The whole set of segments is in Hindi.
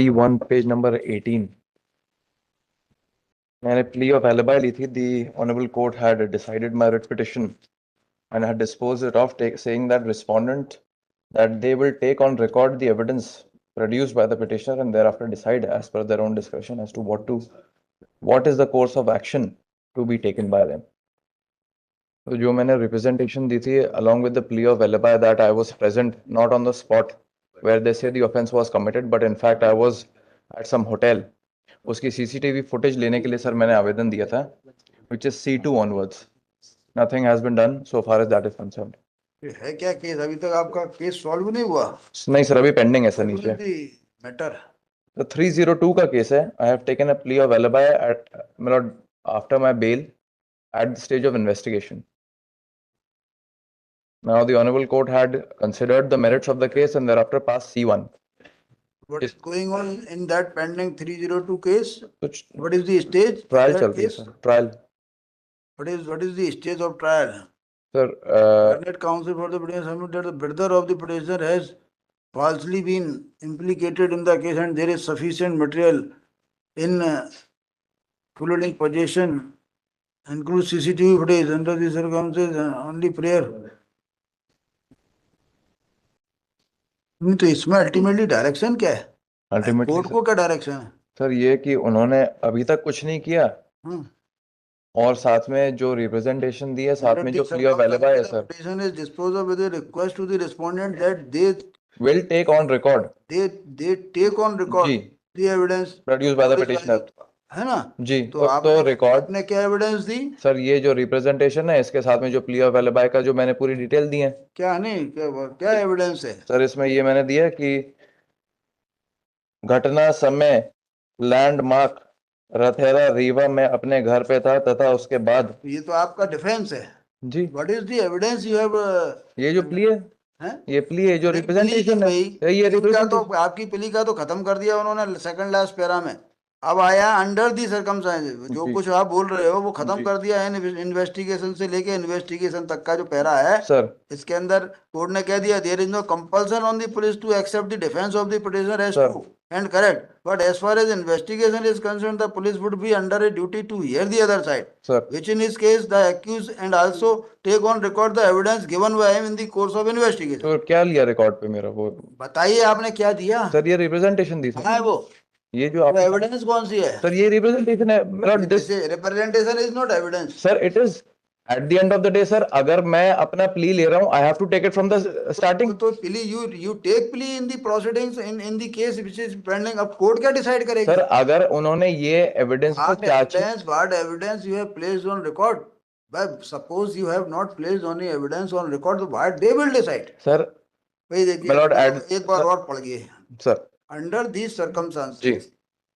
1 पेज नंबर 18 मैंने plea of alibi ली थी. The honorable court had decided my writ petition and had disposed it of, saying that respondent that they will take on record the evidence produced by the petitioner and thereafter decide as per their own discretion as to what is the course of action to be taken by them. तो जो मैंने representation दी थी along with the plea of alibi that I was present not on the spot where they say the offense was committed, but in fact I was at some hotel. उसकी CCTV footage लेने के लिए सर मैंने आवेदन दिया था, which is C2 onwards. Nothing has been done so far as that is concerned. है क्या केस? अभी तक आपका केस सॉल्व नहीं हुआ? नहीं सर, अभी पेंडिंग है सर नीचे. मैटर तो 302 का केस है. I have taken a plea of alibi at मतलब after my bail at the stage of investigation. Now the honorable court had considered the merits of the case and thereafter passed C1. What is going on in that pending 302 case? What is the stage? Trial चल रही है sir. Trial. What is the stage of trial? Sir, Learned counsel for the petitioner submitted that the brother of the petitioner has falsely been implicated in the case and there is sufficient material in including possession, includes CCTV footage under the circumstances only prayer. नहीं तो इसमें अल्टीमेटली डायरेक्शन क्या है? अल्टीमेटली कोर्ट को क्या डायरेक्शन है? सर ये कि उन्होंने अभी तक कुछ नहीं किया और साथ में जो रिप्रेजेंटेशन दी है, साथ में जो प्ली ऑफ एलिबी है sir. Petition is disposed of with a request to the respondent that they will take on record. They take on record the evidence produced by the petitioner. है ना जी. तो रिकॉर्ड ने क्या एविडेंस दी सर? ये जो रिप्रेजेंटेशन है इसके साथ में जो प्ली ऑफ एलिबी का जो मैंने पूरी डिटेल दी है. क्या नहीं क्या एविडेंस है सर? इसमें ये मैंने दिया कि घटना समय लैंडमार्क रथेरा रीवा में अपने घर पे था तथा उसके बाद. ये तो आपका डिफेंस है जी. What is the evidence you have? ये जो प्ली है ये प्ली है जो रिप्रेजेंटेशन है ये रिप्रेजेंटेशन तो आपकी प्ली का तो खत्म कर दिया उन्होंने सेकंड लास्ट पैरा में. अब आया अंडर दी सर्कमस्टेंसेस, जो कुछ आप बोल रहे हो वो खत्म कर दिया है. इन्वेस्टिगेशन से लेके इन्वेस्टिगेशन तक का जो पैरा है सर, इसके अंदर कोर्ट ने कह दिया there is no compulsion on the police to accept the defence of the petitioner as true and correct, but as far as investigation is concerned the police would be under a duty to hear the other side, sir, which in his case the accused and also take on record the evidence given by him in the course of investigation. तो क्या लिया रिकॉर्ड पे मेरा? वो बताइए आपने क्या दिया सर? ये रिप्रेजेंटेशन दी सर. है वो ये जो आप एविडेंस कौन सी है सर? ये रिप्रेजेंटेशन है मेरा. Representation is not evidence sir. It is at the end of the day sir. अगर मैं अपना प्ली ले रहा हूं I have to take it from the starting. तो plea you take plea in the proceedings in the case which is pending. अब कोर्ट क्या डिसाइड करेगी सर? अगर उन्होंने ये एविडेंस को what evidence you have placed on record, but suppose you have not placed any evidence on record, so what they will decide? Sir भाई देखिए एक बार और पढ़िए sir. under these circumstances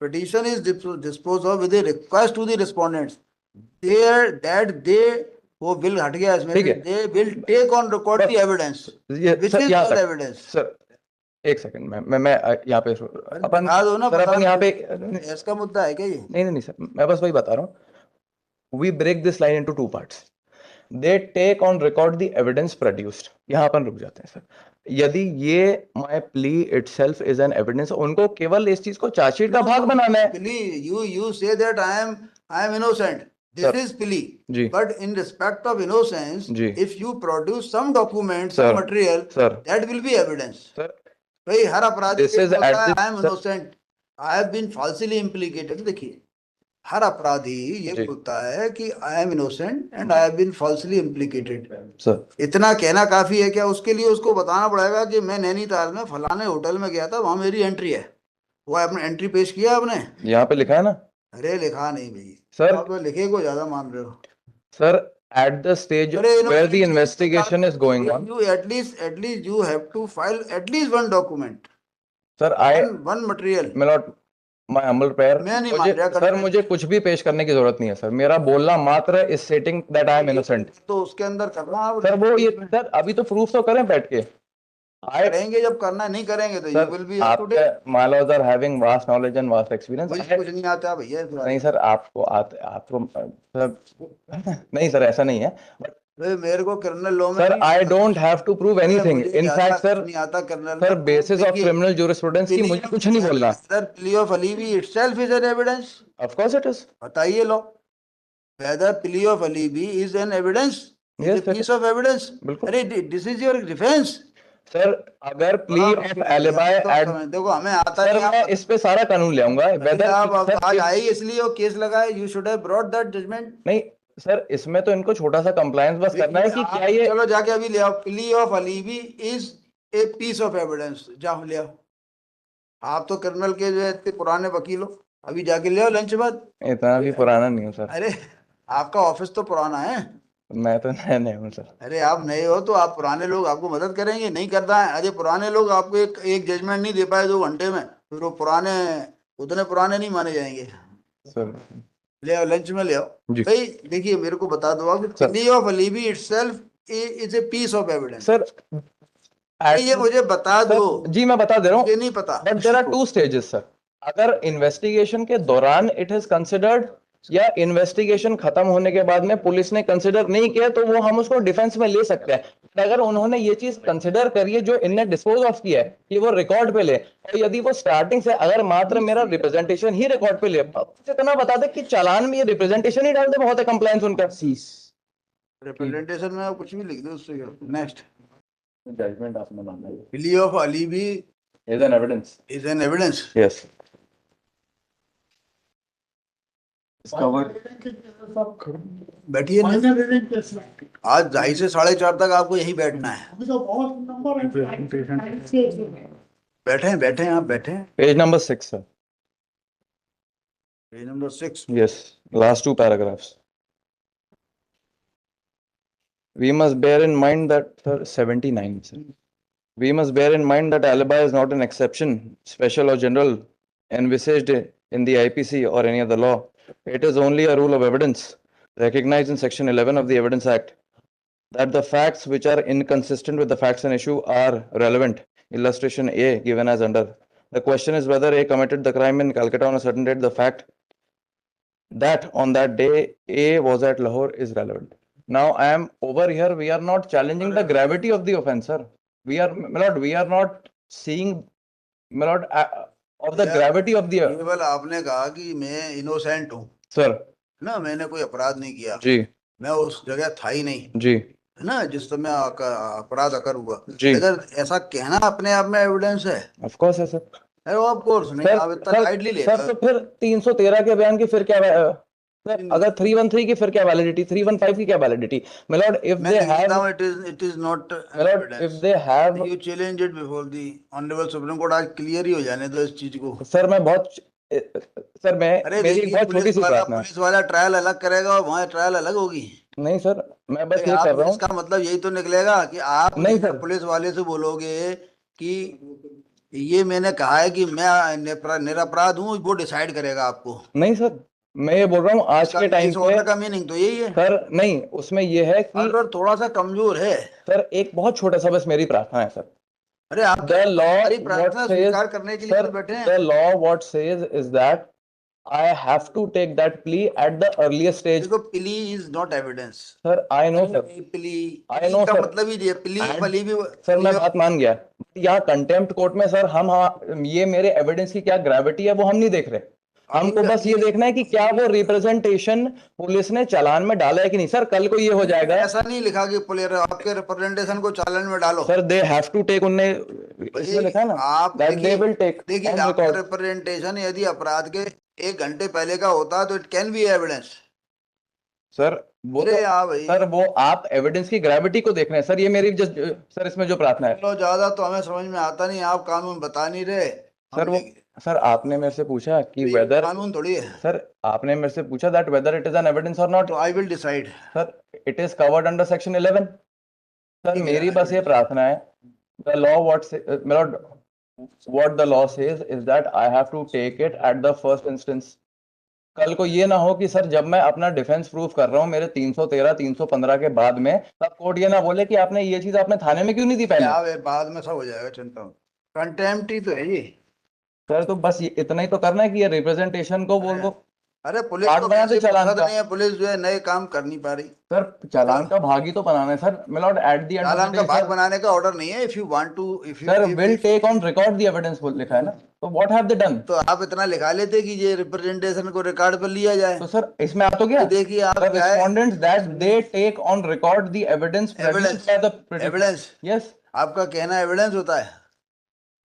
petition is disposed of with a request to the respondents they वो बिल हट गया इसमें. they will take on record the evidence which is the evidence. Sir एक सेकंड मैं यहाँ पे अपन दो ना सर. अपन यहाँ पे इसका मुद्दा है क्या ये? नहीं सर, मैं बस वही बता रहा हूँ. We break this line into two parts. They take on record the evidence produced. यहाँ अपन रुक जाते हैं सर. यदि ये my plea itself is an evidence, उनको केवल इस चीज को चार्जशीट का भाग बनाना है. Plea, you say that I am innocent. This is plea. But in respect of innocence, if you produce some document, some material, that will be evidence. Sir, भाई हर अपराधी I am innocent, I have been falsely implicated. देखिए हर अपराधी ये बोलता है कि I am innocent and I have been falsely implicated. Sir इतना कहना काफी है क्या? उसके लिए उसको बताना पड़ेगा कि मैं नैनीताल में फलाने होटल में गया था, वहां मेरी एंट्री है. वो आपने एंट्री पेश किया आपने? यहाँ पे लिखा है ना. अरे लिखा नहीं भाई सर, आप लिखे को ज्यादा मान रहे हो sir. At the stage where the investigation is going on, you at least you have to file at least one document. Sir one material. My humble prayer. Sir मुझे कुछ भी पेश करने की जरूरत नहीं है सर. मेरा बोलना मात्र इस setting that I am innocent. तो उसके अंदर करना सर वो ये सर अभी तो प्रूफ तो करें बैठ के. करेंगे जब करना नहीं करेंगे तो you will be up to date. My lawyers are having vast knowledge and vast experience. कुछ नहीं आता भैया. नहीं सर आपको सर नहीं सर ऐसा नहीं है. मेरे को क्रिमिनल लॉ में sir I don't have to prove anything in fact sir नहीं आता criminal sir basis of criminal jurisprudence की मुझे कुछ नहीं बोलना sir. Plea of alibi itself is an evidence. Of course it is बताइए लो, whether plea of alibi is an evidence, is Yes, a sir. piece of evidence. बिल्कुल अरे this is your defense. Sir अगर प्ली ऑफ एलिबाई एट देखो हमें आता सर नहीं, मैं इस पे सारा कानून ले आऊंगा वेदर आप सर आज आए इसलिए वो केस लगाए, you should have brought that judgment. नहीं सर इसमें तो इनको छोटा सा कंप्लायंस बस करना है कि क्या ये चलो जाके अभी ले आओ, plea of alibi is a piece of evidence, जाओ ले आओ। आप तो क्रिमिनल के जो है इतने पुराने वकील हो, अभी जाके ले आओ लंच बाद। इतना भी पुराना नहीं हूँ सर। अरे आपका ऑफिस तो पुराना है, मैं तो नया नहीं हूँ सर। अरे आप नए हो तो आप पुराने लोग आपको मदद करेंगे, नहीं करना है। अरे पुराने लोग आपको एक जजमेंट नहीं दे पाए 2 घंटे में, फिर वो पुराने उतने पुराने नहीं माने जाएंगे सर। ले आओ लंच में ले आओ भाई। देखिए मेरे को बता दो कि plea of alibi itself is a piece of evidence. Sir ये मुझे बता दो। जी मैं बता दे रहा हूँ, मुझे नहीं पता। But there are 2 stages sir. अगर इन्वेस्टिगेशन के दौरान इट इज कंसिडर्ड या इन्वेस्टिगेशन खत्म होने के बाद में पुलिस ने कंसिडर नहीं किया तो वो हम उसको डिफेंस में ले सकते हैं। अगर उन्होंने ये चीज कंसिडर करी है जो इनने डिस्पोज ऑफ किया है कि वो रिकॉर्ड पे ले, और यदि वो स्टार्टिंग से अगर मात्र मेरा रिप्रेजेंटेशन ही रिकॉर्ड पे ले, इतना बता दे कि चालान में ये रिप्रेजेंटेशन ही डाल दे, बहुत है कंप्लायंस उनका। रिप्रेजेंटेशन में कुछ भी लिख दो उससे। नेक्स्ट जजमेंट आपने माना है। Plea of alibi is an evidence. Is an evidence. Yes. बैठिए आज 2:30 से 4:30 तक आपको यही बैठना है। बैठे हैं आप बैठे हैं। Page number 6 sir. Page number 6। Yes, last 2 paragraphs. We must bear in mind that, sir, 79. Sir. We must bear in mind that alibi is not an exception, special or general, envisaged in the IPC or any other law. It is only a rule of evidence recognized in Section 11 of the Evidence Act, that the facts which are inconsistent with the facts in issue are relevant. Illustration A given as under. The question is whether A committed the crime in Calcutta on a certain date. The fact that on that day A was at Lahore is relevant. Now I am over here. We are not challenging the gravity of the offence, sir. We are not seeing, my lord, of the gravity of the. केवल आपने कहा कि मैं इनोसेंट हूँ सर ना, मैंने कोई अपराध नहीं किया जी, मैं उस जगह था ही नहीं जी, है ना जिस समय अपराध अकर हुआ जी। अगर ऐसा कहना अपने आप में एविडेंस है? ऑफ कोर्स है सर। ऑफ कोर्स नहीं, आप इतना लाइटली ले सर तो फिर 313 के बयान की फिर क्या सर, अगर 313 की फिर क्या वैलिडिटी, 315 की क्या validity? My lord, if they have, it is not my lord, if they have, you challenge it before the honorable Supreme Court। आज क्लियर ही हो जाने दो इस चीज को। सर मैं बहुत, सर मैं, मेरी बहुत छोटी सी प्रार्थना है। पुलिस वाला ट्रायल अलग करेगा और वहाँ ट्रायल अलग होगी। नहीं सर, मैं बस ये कर रहा हूँ। इसका मतलब यही तो निकलेगा कि आप नहीं सर, पुलिस वाले से बोलोगे कि ये मैंने कहा है कि मैं निरपराध हूँ, वो डिसाइड करेगा आपको। नहीं सर, मैं ये बोल रहा हूँ आज के टाइम पे का मीनिंग तो यही है सर। नहीं, उसमें ये है कि अगर थोड़ा सा कमजोर है सर, एक बहुत छोटा सा बस मेरी प्रार्थना है सर। अरे आप द लॉ प्रार्थना स्वीकार करने के लिए बैठे हैं। The law what says is that I have to take that plea at the earliest stage. देखो plea is not evidence. Sir, I know sir. Plea, I know sir. मतलब ही ये plea भी सर मैं बात मान गया। यहाँ कंटेम्प्ट कोर्ट में सर हम ये मेरे एविडेंस की क्या ग्रेविटी है वो हम नहीं देख रहे। हमको बस ये देखना है कि क्या वो रिप्रेजेंटेशन पुलिस ने चालान में डाला है कि नहीं। सर कल को ये हो जाएगा, ऐसा नहीं लिखा कि पुलिस आपके रिप्रेजेंटेशन को चालान में डालो। Sir they have to take, उनने इसमें लिखा ना आप दैट दे विल टेक। देखिए आपका रिप्रेजेंटेशन यदि अपराध के 1 घंटे पहले का होता तो it can be evidence. Sir वो सर वो आप एविडेंस की ग्रेविटी को देख रहे हैं सर। ये मेरी सर इसमें जो प्रार्थना है। चलो ज्यादा तो हमें समझ में आता नहीं, आप कानून बता नहीं रहे सर। वो सर आपने मेरे से पूछा कि वेदर कानून थोड़ी है सर, आपने मेरे से पूछा that whether it is an evidence और not. I will decide sir, it is covered under section 11 sir. मेरी बस ये प्रार्थना है, the law what the law says is that I have to take it at the first instance. कल को ये ना हो कि सर जब मैं अपना डिफेंस प्रूफ कर रहा हूँ मेरे 313 315 के बाद में, तब कोर्ट ये ना बोले कि आपने ये चीज आपने थाने में क्यों नहीं दी पहले। बाद में सब हो जाएगा, चिंता कंटेम्प्ट ही तो है ये सर। तो बस इतना ही तो करना है कि ये रिप्रेजेंटेशन को बोल दो अरे पुलिस कार्ड को बना दे पैसे चालान फुर्सत का। नहीं है, पुलिस जो है नए काम कर नहीं पा रही। सर चालान का भाग ही तो बनाना है sir, milord at the end of चालान द का डे भाग सर। बनाने का ऑर्डर नहीं है। If you want to, if you sir will take on record the evidence लिखा है ना, तो व्हाट हैव दे डन? तो आप इतना लिखा लेते कि ये रिप्रेजेंटेशन को रिकॉर्ड पर लिया जाए। तो सर इसमें आप तो क्या, देखिए आप सर क्या है, respondents that they take on record the evidence produced by the petitioner. Evidence, yes आपका कहना एविडेंस होता है।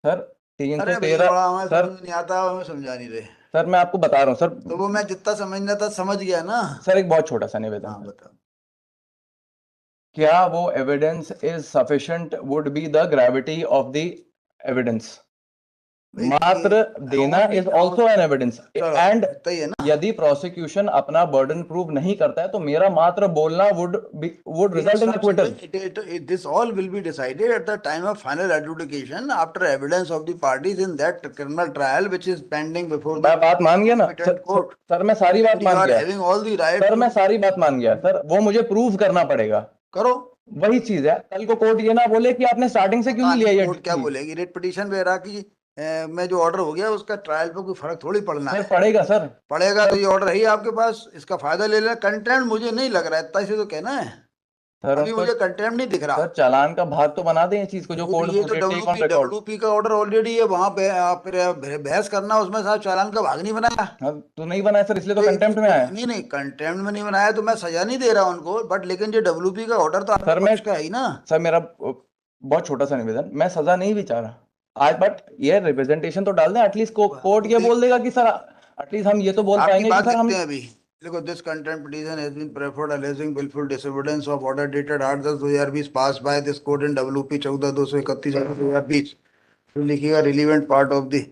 सर अरे भैया 313 बड़ा हमें सर। समझ नहीं आता, हमें समझा नहीं रहे। सर मैं आपको बता रहा हूँ सर। तो वो मैं जितना समझना था समझ गया ना। सर एक बहुत छोटा सा निवेदन हाँ है, बताओ। क्या वो evidence is sufficient would be the gravity of the evidence. भाई मात्र देना is also an evidence, and तो ये ना, यदि प्रोसिक्यूशन अपना बर्डन प्रूव नहीं करता है तो मेरा मात्र बोलना would result in acquittal. this all will be decided at the time of final adjudication after evidence of the parties in that criminal trial which is pending before the मैं बात मान गया ना competent court. सर, मैं सारी बात You मान are गया having all the right sir, to मैं सारी बात मान गया सर, वो मुझे प्रूव करना पड़ेगा। करो। वही चीज है, कल को कोर्ट ये ना बोले कि आपने स्टार्टिंग से क्यों नहीं लिया ये कोर्ट क्या बोलेगी, रेट पिटीशन वगैरह की में जो ऑर्डर हो गया उसका ट्रायल पे कोई फर्क थोड़ी पड़ना सर है। पड़ेगा सर, पड़ेगा तो ये ऑर्डर है ही आपके पास, इसका फायदा ले लेना। कंटेम्प्ट मुझे नहीं लग रहा है इतना, इसे तो कहना है। सर अभी तो मुझे कंटेम्प्ट नहीं दिख रहा। सर चालान का भाग तो बना दें, ये चीज को जो कोर्ट ये तो टेक ऑन रिकॉर्ड। डब्ल्यूपी का ऑर्डर ऑलरेडी है वहां पे, आप फिर बहस करना उसमें, साहब चालान का भाग नहीं बनाया। तो नहीं बनाया सर, इसलिए तो कंटेम्प्ट में आया। नहीं नहीं, कंटेम्प्ट में नहीं बनाया तो मैं सजा नहीं दे रहा उनको, बट लेकिन जो डब्ल्यूपी का ऑर्डर तो आपके सर मैं पक्ष का है ही ना। सर मेरा बहुत छोटा सा निवेदन, मैं सजा नहीं भी चाह रहा आज, बट ये रिप्रेजेंटेशन तो डाल दें एटलीस्ट। कोर्ट ये बोल देगा कि सर एटलीस्ट हम ये तो बोल आपकी पाएंगे बात कि सर हम। देखते हैं अभी। देखो, this contempt petition has been preferred alleging willful disobedience of order dated 8/10/2020 passed by this court in WP 14/231/2020। तो लिखिएगा relevant part of the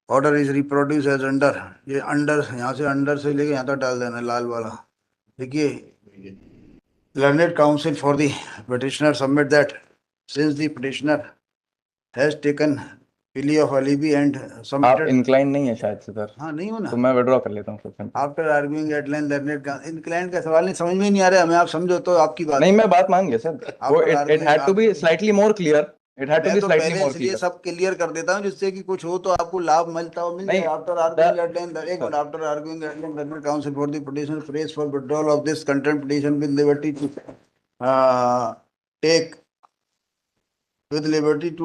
order is reproduce as under. ये अंडर यहाँ से, अंडर से लेके यहाँ तक डाल देना लाल वाला। देखिए, learned counsel for the petitioner submit that since the petitioner has taken plea of alibi and आप submitted, इंक्लाइन नहीं है शायद से सर, हाँ नहीं हो ना, तो मैं विड्रॉ कर लेता हूँ sir. After arguing at length learned inclined का सवाल नहीं समझ में नहीं आ रहा है हमें, आप समझो तो आपकी बात नहीं मैं बात मान गया सर, वो it had to be slightly more clear, it had to मैं बी तो स्लाइटली पहले मोर इसलिए क्लियर। सब क्लियर कर देता हूँ जिससे कि कुछ हो तो आपको लाभ मिलता हो, मिल जाए। आफ्टर आर्ग्यूइंग एट लेंथ, एक minute, after arguing at length learned counsel for the petitioner prays for withdrawal of this contempt petition with liberty to take with liberty to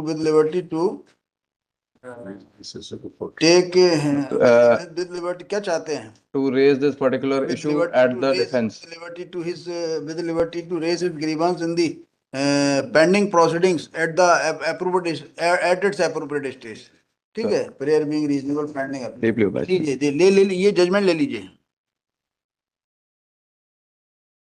take with liberty क्या चाहते हैं, to raise this particular with issue liberty at to the raise, defence. with liberty to his with liberty to raise his grievance in the pending proceedings at the appropriate at its appropriate stage। ठीक है, prayer being reasonable pending. Deeply लीजिए, ले ये जजमेंट ले लीजिए।